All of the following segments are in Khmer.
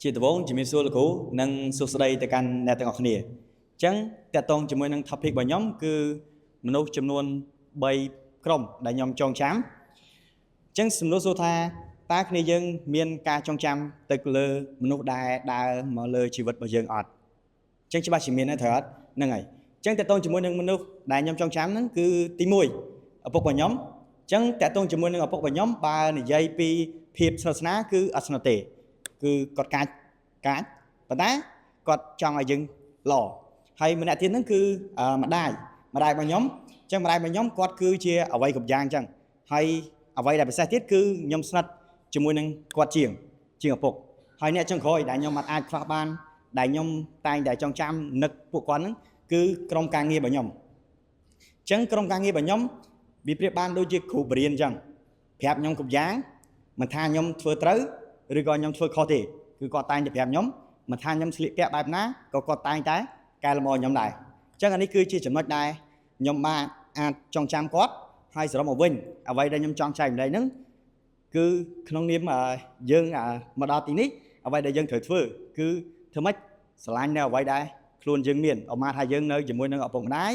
ជាដំបូងជំរាបសួរលោកគ្រូនិងសួស្តីទៅកាន់អ្នកទាំងអស់គ្នាអញ្ចឹងតកតងជាមួយនឹង topic របស់ខ្ញុំគឺមនុស្សចំនួន3ក្រុមដែលខ្ញុំចងចាំអញ្ចឹងសំណួរសួរថាតើគ្នាយើងមានការចងចាំទៅលើមនុស្សដែលដើរមកលើជីវិតរបស់យើងអត់អញ្ចឹងច្បាស់ជាមានហើយត្រូវអត់ហ្នឹងហើយអញ្ចឹងតកតងជាមួយនឹងមនុស្សដែលខ្ញុំចងចាំហ្នឹងគឺទី1ឪពុករបស់ខ្ញុំអញ្ចឹងតកតងជាមួយនឹងឪពុករបស់ខ្ញុំបើនិយាយពីភាពស្និទ្ធស្នាលគឺអត់ស្និទ្ធទេគឺគាត់កាចប៉ុន្តែគាត់ចង់ឲ្យយើងល្អហើយម្នាក់ទៀតហ្នឹងគឺម្ដាយរបស់ខ្ញុំអញ្ចឹងម្ដាយរបស់ខ្ញុំគាត់គឺជាអ្វីគ្រប់យ៉ាងអញ្ចឹងហើយអ្វីដែលពិសេសទៀតគឺខ្ញុំស្និទ្ធជាមួយនឹងគាត់ជាងឪពុកហើយអ្នកចុងក្រោយដែលខ្ញុំអាចខ្វះបានដែលខ្ញុំតែងតែចងចាំនឹកពួកគាត់ហ្នឹងគឺក្រុមការងាររបស់ខ្ញុំអញ្ចឹងក្រុមការងាររបស់ខ្ញុំវាប្រៀបបានដូចជាគ្រូបរិញ្ញាអញ្ចឹងប្រាប់ខ្ញុំគ្រប់យ៉ាងមិនថាខ្ញុំធ្វើត្រូវឬក៏ខ្ញុំធ្វើខុសទេគឺគាត់តែងតែប្រាប់ខ្ញុំមិនថាខ្ញុំស្លៀកពាក់បែបណាក៏គាត់តែងតែកែលម្អខ្ញុំដែរអញ្ចឹងអានេះគឺជាចំណុចដែលខ្ញុំបានអាចចងចាំគាត់ហើយសរុបមកវិញអ្វីដែលខ្ញុំចង់ចែកម្លែកហ្នឹងគឺក្នុងនាមយើងមកដល់ទីនេះអ្វីដែលយើងត្រូវធ្វើគឺធ្វើម៉េចស្រឡាញ់នៅអ្វីដែលខ្លួនយើងមានអមាថាយើងនៅជាមួយនឹងឪពុកម្ដាយ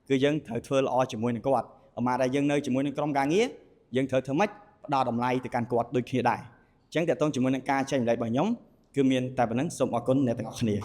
គឺយើងត្រូវធ្វើល្អជាមួយនឹងគាត់អមាថាយើងនៅជាមួយនឹងក្រុមការងារយើងត្រូវធ្វើម៉េចផ្ដល់តម្លៃទៅកាន់គាត់ដូចគ្នាដែរអញ្ចឹងតើតើជាមួយនឹងការចែកម្លែករបស់ខ្ញុំគឺមានតែប៉ុណ្្នឹងសូមអរគុណអ្នកទាំងអស់គ្នា